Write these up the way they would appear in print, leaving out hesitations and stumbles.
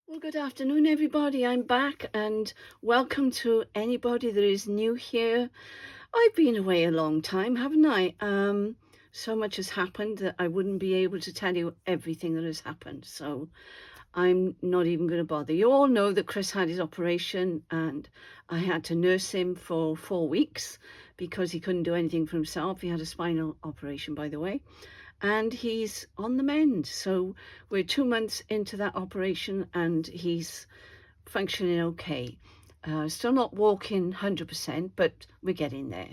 Well, good afternoon, everybody. I'm back, and welcome to anybody that is new here. I've been away a long time, haven't I? So much has happened that I wouldn't be able to tell you everything that has happened. So I'm not even going to bother. You all know that Chris had his operation, and I had to nurse him for 4 weeks because he couldn't do anything for himself. He had a spinal operation, by the way, and he's on the mend. So we're 2 months into that operation and he's functioning okay. Still not walking 100%, but we're getting there.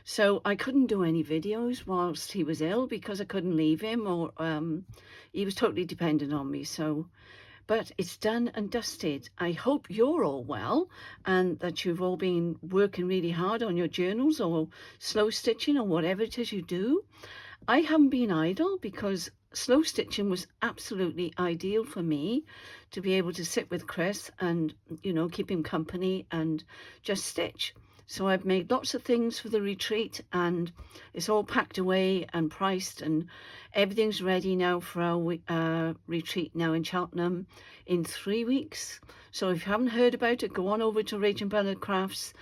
So I couldn't do any videos whilst he was ill because I couldn't leave him, or he was totally dependent on me. So, but it's done and dusted. I hope you're all well and that you've all been working really hard on your journals or slow stitching or whatever it is you do. I haven't been idle because slow stitching was absolutely ideal for me to be able to sit with Chris and, keep him company and just stitch. So I've made lots of things for the retreat, and it's all packed away and priced, and everything's ready now for our retreat now in Cheltenham in 3 weeks. So if you haven't heard about it, go on over to RachandBellaCrafts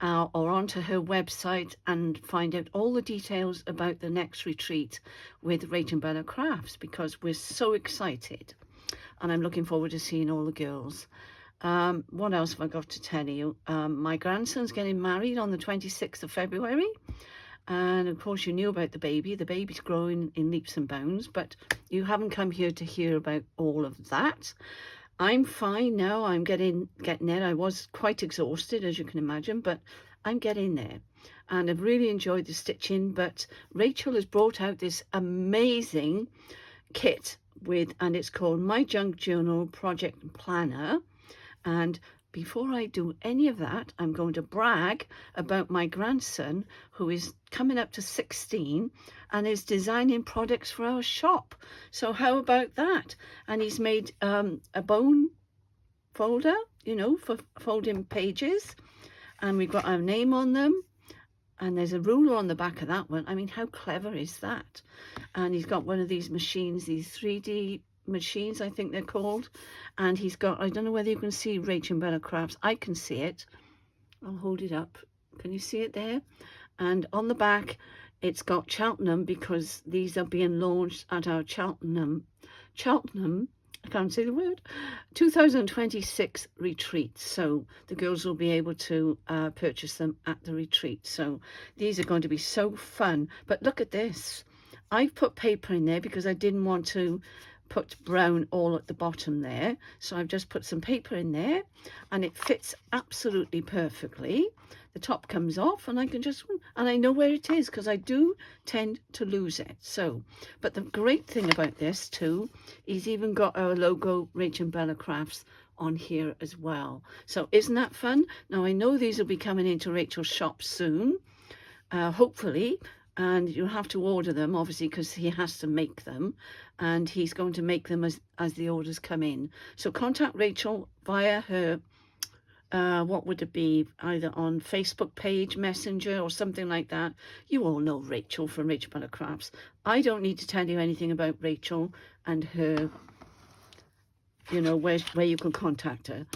or onto her website and find out all the details about the next retreat with RachandBellaCrafts, because we're so excited and I'm looking forward to seeing all the girls. What else have I got to tell you? My grandson's getting married on the 26th of February. And of course, you knew about the baby. The baby's growing in leaps and bounds, but you haven't come here to hear about all of that. I'm fine now. I'm getting there. I was quite exhausted, as you can imagine, but I'm getting there. And I've really enjoyed the stitching. But Rachel has brought out this amazing kit and it's called My Junk Journal Project Planner. And before I do any of that, I'm going to brag about my grandson, who is coming up to 16 and is designing products for our shop. So how about that? And he's made a bone folder, for folding pages. And we've got our name on them. And there's a ruler on the back of that one. I mean, how clever is that? And he's got one of these machines, these 3D machines, I think they're called. And he's got, I don't know whether you can see RachandBellaCrafts. I can see it. I'll hold it up. Can you see it there? And on the back, it's got Cheltenham, because these are being launched at our Cheltenham, I can't say the word, 2026 retreat. So the girls will be able to purchase them at the retreat. So these are going to be so fun. But look at this. I've put paper in there because I didn't want to put brown all at the bottom there. So I've just put some paper in there and it fits absolutely perfectly. The top comes off and and I know where it is because I do tend to lose it. So, but the great thing about this too, he's even got our logo RachandBellaCrafts on here as well. So isn't that fun? Now I know these will be coming into Rachel's shop soon, hopefully. And you'll have to order them, obviously, because he has to make them. And he's going to make them as the orders come in. So contact Rachel via her, what would it be? Either on Facebook page, Messenger, or something like that. You all know Rachel from RachandBellaCrafts. I don't need to tell you anything about Rachel and her, where you can contact her.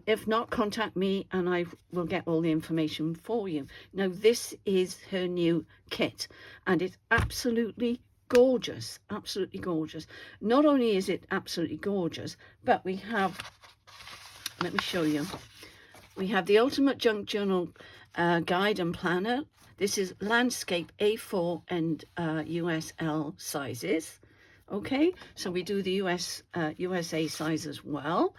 If not, contact me and I will get all the information for you. Now, this is her new kit and it's absolutely gorgeous, absolutely gorgeous. Not only is it absolutely gorgeous, but we have, let me show you, we have the Ultimate Junk Journal Guide and Planner. This is landscape A4 and USL sizes. Okay, so we do the USA size as well.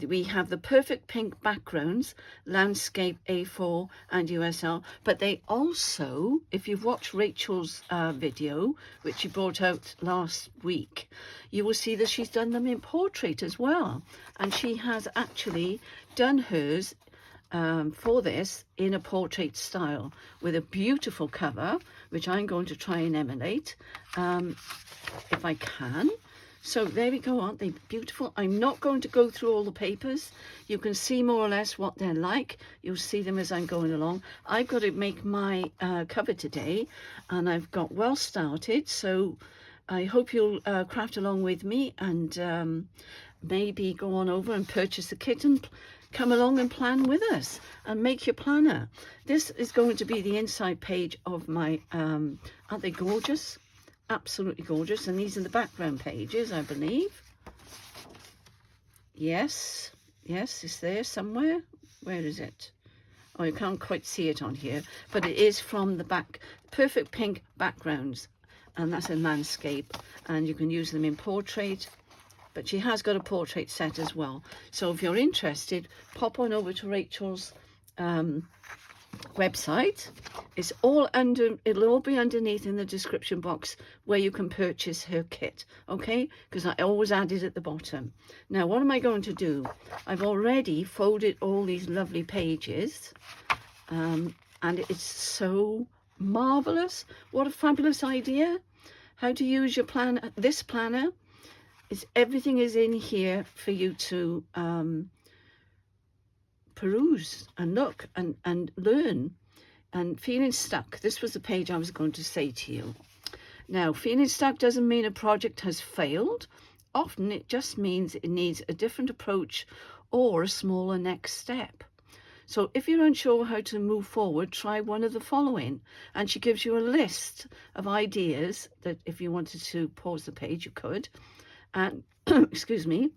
We have the perfect pink backgrounds, landscape A4 and USL, but they also, if you've watched Rachel's video, which she brought out last week, you will see that she's done them in portrait as well. And she has actually done hers for this in a portrait style with a beautiful cover, which I'm going to try and emulate if I can. So there we go, aren't they beautiful? I'm not going to go through all the papers. You can see more or less what they're like. You'll see them as I'm going along. I've got to make my cover today and I've got well started. So I hope you'll craft along with me, and maybe go on over and purchase the kit and come along and plan with us and make your planner. This is going to be the inside page of my, aren't they gorgeous? Absolutely gorgeous. And these are the background pages, I believe. Yes, it's there somewhere. Where is it? Oh, you can't quite see it on here, but it is from the back. Perfect pink backgrounds, and that's a landscape, and you can use them in portrait, but she has got a portrait set as well. So if you're interested, pop on over to Rachel's website. It's all under, it'll all be underneath in the description box where you can purchase her kit, okay? Because I always add it at the bottom. Now, what am I going to do? I've already folded all these lovely pages, and it's so marvelous. What a fabulous idea. How to use your planner. This planner is, everything is in here for you to peruse and look and learn. And feeling stuck, this was the page I was going to say to you. Now, feeling stuck doesn't mean a project has failed. Often it just means it needs a different approach or a smaller next step. So if you're unsure how to move forward, try one of the following. And she gives you a list of ideas that if you wanted to pause the page, you could. And excuse me,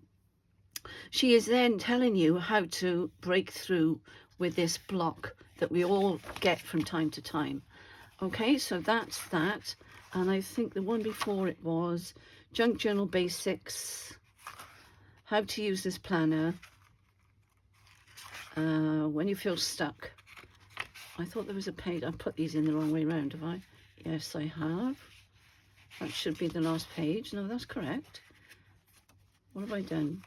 she is then telling you how to break through with this block that we all get from time to time. Okay, so that's that. And I think the one before it was Junk Journal Basics, how to use this planner when you feel stuck. I thought there was a page. I put these in the wrong way around, have I? Yes, I have. That should be the last page. No, that's correct. What have I done?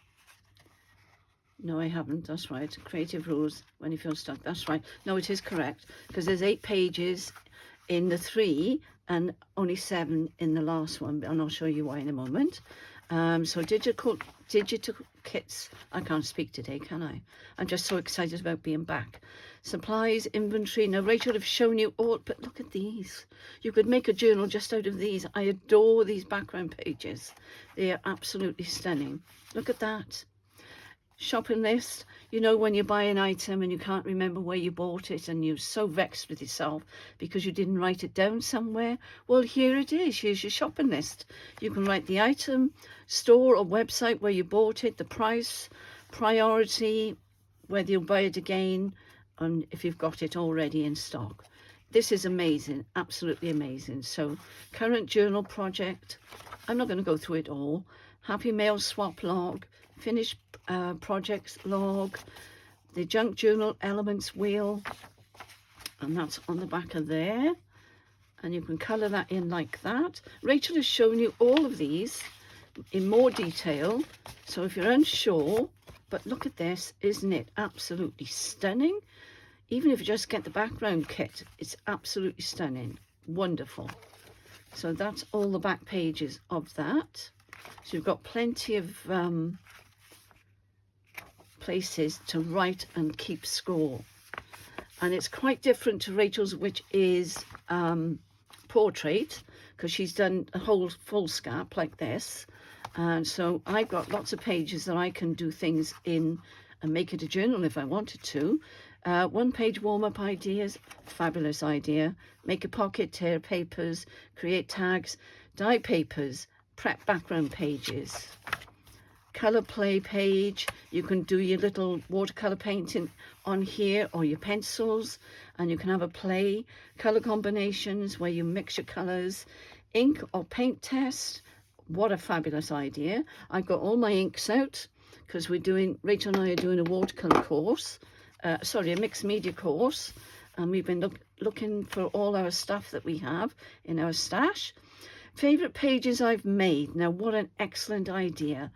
No, I haven't. That's right. Creative rules when you feel stuck. That's right. No, it is correct, because there's 8 pages in the 3 and only 7 in the last one, and I'll show you why in a moment. So digital kits. I can't speak today, can I? I'm just so excited about being back. Supplies, inventory. Now, Rachel have shown you all, but look at these. You could make a journal just out of these. I adore these background pages. They are absolutely stunning. Look at that. Shopping list. You know, when you buy an item and you can't remember where you bought it and you're so vexed with yourself because you didn't write it down somewhere. Well, here it is. Here's your shopping list. You can write the item, store or website where you bought it, the price, priority, whether you'll buy it again, and if you've got it already in stock. This is amazing, absolutely amazing. So, current journal project. I'm not going to go through it all. Happy Mail swap log, finished projects log, the junk journal elements wheel, and that's on the back of there. And you can colour that in like that. Rachel has shown you all of these in more detail. So if you're unsure, but look at this, isn't it absolutely stunning? Even if you just get the background kit, it's absolutely stunning. Wonderful. So that's all the back pages of that. So you've got plenty of places to write and keep score. And it's quite different to Rachel's, which is portrait, because she's done a whole full scap like this. And so I've got lots of pages that I can do things in and make it a journal if I wanted to. 1-page warm-up ideas, fabulous idea. Make a pocket, tear papers, create tags, dye papers, prep background pages. Color play page. You can do your little watercolor painting on here, or your pencils, and you can have a play. Color combinations where you mix your colors. Ink or paint test. What a fabulous idea. I've got all my inks out because Rachel and I are doing a watercolor course, a mixed media course, and we've been looking for all our stuff that we have in our stash. Favorite pages I've made. Now, what an excellent idea.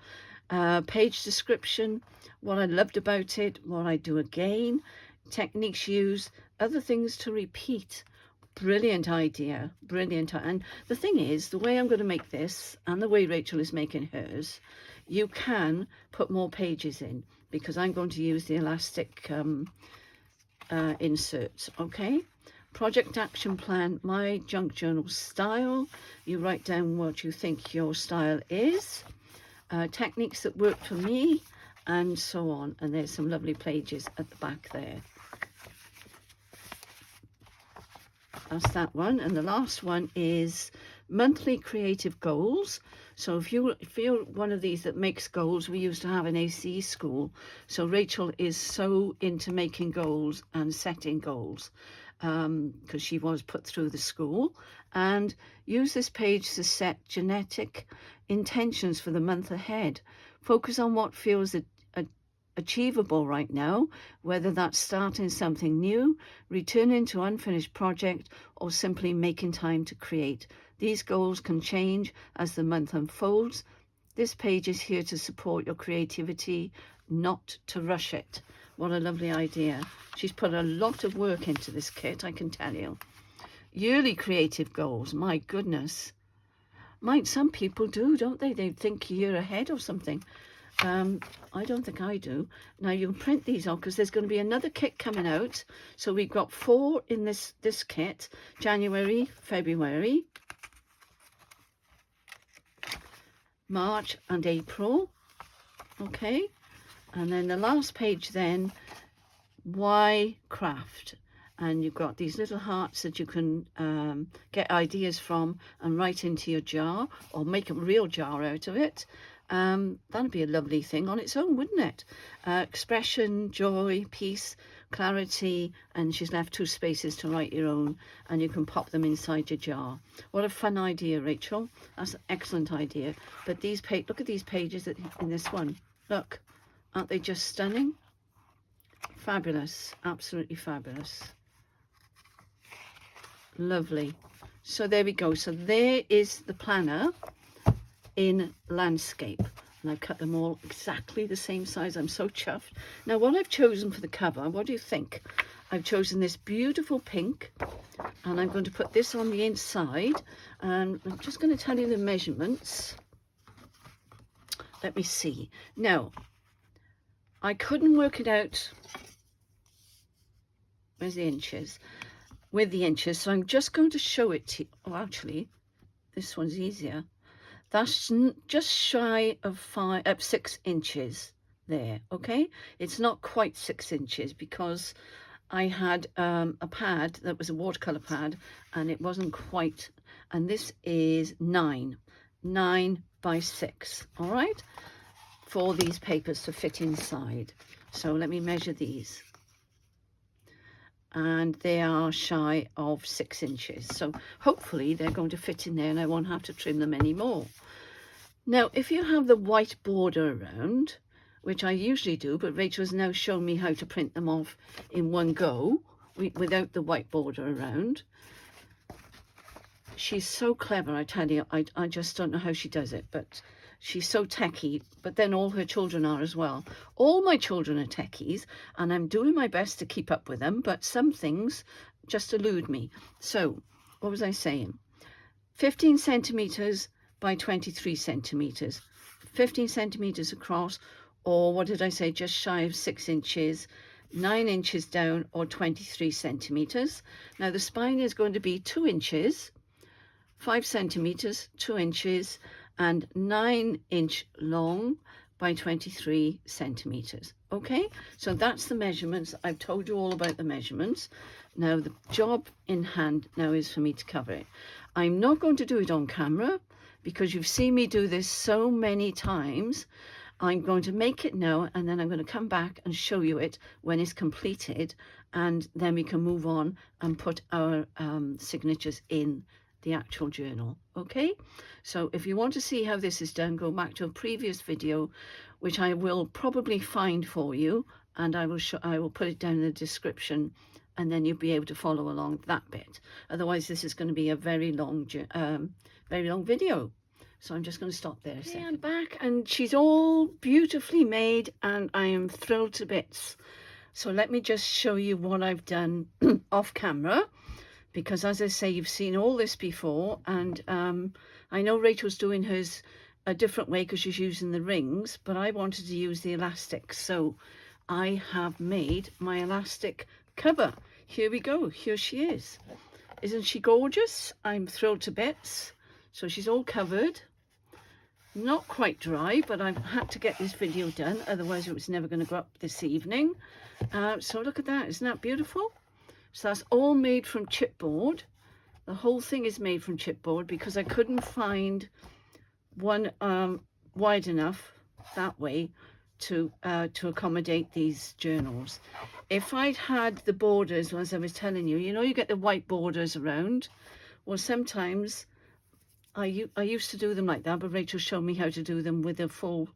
Page description, what I loved about it, what I do again, techniques used, other things to repeat. Brilliant idea, brilliant. And the thing is, the way I'm going to make this and the way Rachel is making hers, you can put more pages in because I'm going to use the elastic inserts, okay? project action plan, my junk journal style. You write down what you think your style is, techniques that work for me, and so on. And there's some lovely pages at the back there. That's that one. And the last one is monthly creative goals. So if you're one of these that makes goals, we used to have an ACE school. So Rachel is so into making goals and setting goals, because she was put through the school. And use this page to set genetic intentions for the month ahead. Focus on what feels achievable right now, whether that's starting something new, returning to unfinished project, or simply making time to create. These goals can change as the month unfolds. This page is here to support your creativity, not to rush it. What a lovely idea. She's put a lot of work into this kit, I can tell you. Yearly creative goals, my goodness. Some people do, don't they? They think a year ahead or something. I don't think I do. Now you can print these off because there's going to be another kit coming out. So we've got 4 in this kit: January, February, March and April. Okay, and then the last page then, why craft? And you've got these little hearts that you can get ideas from and write into your jar, or make a real jar out of it. That'd be a lovely thing on its own, wouldn't it? Expression, joy, peace, clarity, and she's left 2 spaces to write your own, and you can pop them inside your jar. What a fun idea, Rachel. That's an excellent idea. But these look at these pages in this one. Look, aren't they just stunning? Fabulous, absolutely fabulous. Lovely. So there we go. So there is the planner in landscape, and I've cut them all exactly the same size. I'm so chuffed. Now what I've chosen for the cover, what do you think? I've chosen this beautiful pink, and I'm going to put this on the inside, and I'm just going to tell you the measurements. Let me see. Now I couldn't work it out. Where's the inches? With the inches, so I'm just going to show it to you. Oh, actually this one's easier. That's just shy of 6 inches there. Okay, it's not quite 6 inches because I had a pad that was a watercolor pad, and it wasn't quite, and this is 9 by 6. All right, for these papers to fit inside. So let me measure these, and they are shy of 6 inches. So hopefully they're going to fit in there and I won't have to trim them anymore. Now, if you have the white border around, which I usually do, but Rachel has now shown me how to print them off in one go without the white border around. She's so clever, I tell you. I just don't know how she does it, but she's so techie. But then all her children are as well. All my children are techies, and I'm doing my best to keep up with them, but some things just elude me. So what was I saying? 15 centimeters by 23 centimeters, 15 centimeters across, or what did I say, just shy of 6 inches, 9 inches down, or 23 centimeters. Now the spine is going to be 2 inches, 5 centimeters, 2 inches, and 9-inch long by 23 centimeters. Okay, so that's the measurements. I've told you all about the measurements. Now the job in hand now is for me to cover it. I'm not going to do it on camera because you've seen me do this so many times. I'm going to make it now, and then I'm going to come back and show you it when it's completed, and then we can move on and put our signatures in the actual journal. Okay, so if you want to see how this is done, go back to a previous video, which I will probably find for you, and I will put it down in the description, and then you'll be able to follow along that bit. Otherwise this is going to be a very long video. So I'm just going to stop there. Okay, I'm back, and she's all beautifully made, and I am thrilled to bits. So let me just show you what I've done off camera, because as I say, you've seen all this before, and I know Rachel's doing hers a different way because she's using the rings, but I wanted to use the elastic. So I have made my elastic cover. here we go. Here she is. Isn't she gorgeous? I'm thrilled to bits. So she's all covered. Not quite dry, but I've had to get this video done, otherwise it was never going to go up this evening. So look at that. Isn't that beautiful? So that's all made from chipboard. The whole thing is made from chipboard because I couldn't find one wide enough that way to accommodate these journals. If I'd had the borders, as I was telling you, you know, you get the white borders around. Well, sometimes I used to do them like that, but Rachel showed me how to do them with a full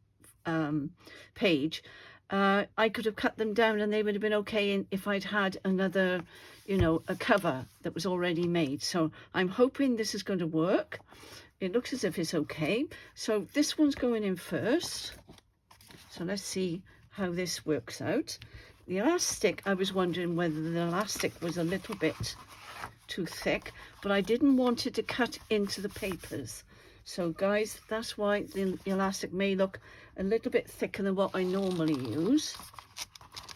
page. I could have cut them down and they would have been okay if I'd had another, you know, a cover that was already made. So I'm hoping this is going to work. It looks as if it's okay. So this one's going in first. So let's see how this works out. The elastic, I was wondering whether the elastic was a little bit too thick, but I didn't want it to cut into the papers. So guys, that's why the elastic may look a little bit thicker than what I normally use,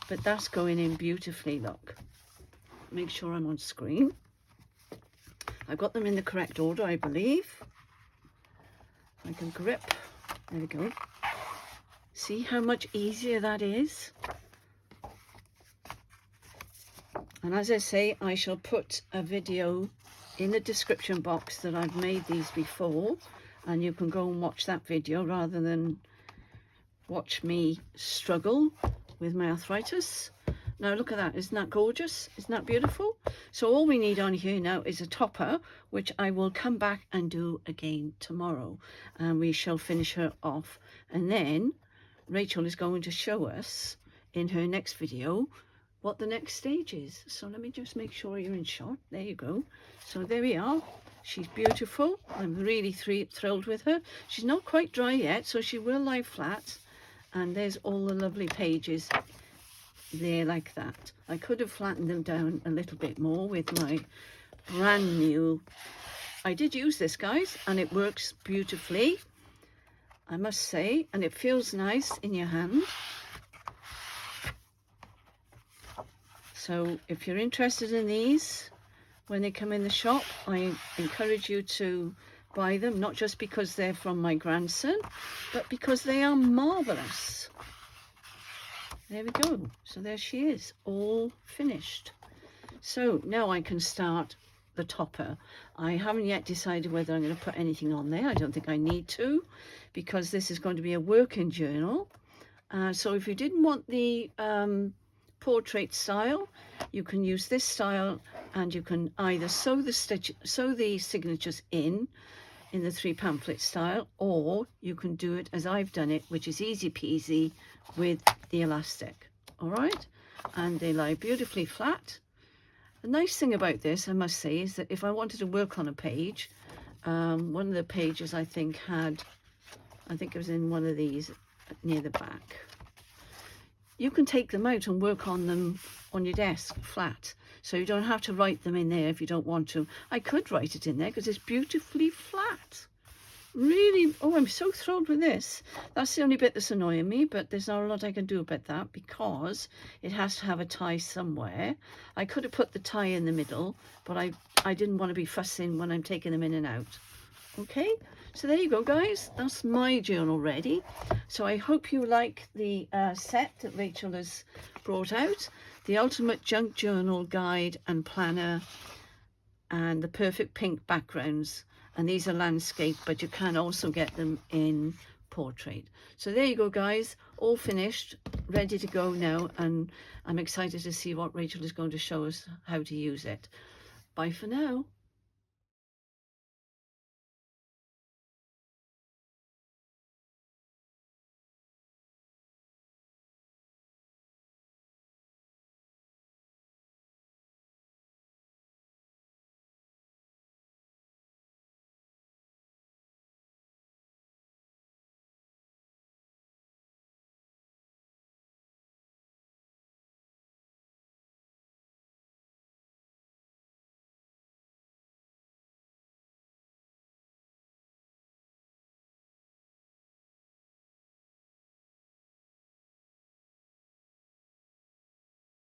but that's going in beautifully. Look, make sure I'm on screen. I've got them in the correct order, I believe. I can grip. There we go. See how much easier that is? And as I say, I shall put a video in the description box that I've made these before, and you can go and watch that video rather than watch me struggle with my arthritis. Now look at that. Isn't that gorgeous? Isn't that beautiful? So all we need on here now is a topper, which I will come back and do again tomorrow, and we shall finish her off. And then Rachel is going to show us in her next video what the next stage is. So let me just make sure you're in shot. There you go. So there we are. She's beautiful. I'm really thrilled with her. She's not quite dry yet, so she will lie flat. And there's all the lovely pages there like that. I could have flattened them down a little bit more with my brand new. I did use this, guys, and it works beautifully, I must say, and it feels nice in your hand. So if you're interested in these, when they come in the shop, I encourage you to buy them, not just because they're from my grandson, but because they are marvelous. There we go. So there she is, all finished. So now I can start the topper. I haven't yet decided whether I'm going to put anything on there. I don't think I need to, because this is going to be a working journal. So if you didn't want the portrait style, you can use this style, and you can either sew the signatures in the 3 pamphlet style, or you can do it as I've done it, which is easy peasy with the elastic. All right, and they lie beautifully flat. The nice thing about this, I must say, is that if I wanted to work on a page, one of the pages I think it was in one of these near the back, you can take them out and work on them on your desk flat. So you don't have to write them in there if you don't want to. I could write it in there because it's beautifully flat. Really, oh, I'm so thrilled with this. That's the only bit that's annoying me, but there's not a lot I can do about that because it has to have a tie somewhere. I could have put the tie in the middle, but I didn't want to be fussing when I'm taking them in and out. Okay, so there you go, guys. That's my journal ready. So I hope you like the set that Rachel has brought out. The Ultimate Junk Journal Guide and Planner, and the perfect pink backgrounds. And these are landscape, but you can also get them in portrait. So there you go, guys, all finished, ready to go now. And I'm excited to see what Rachel is going to show us how to use it. Bye for now.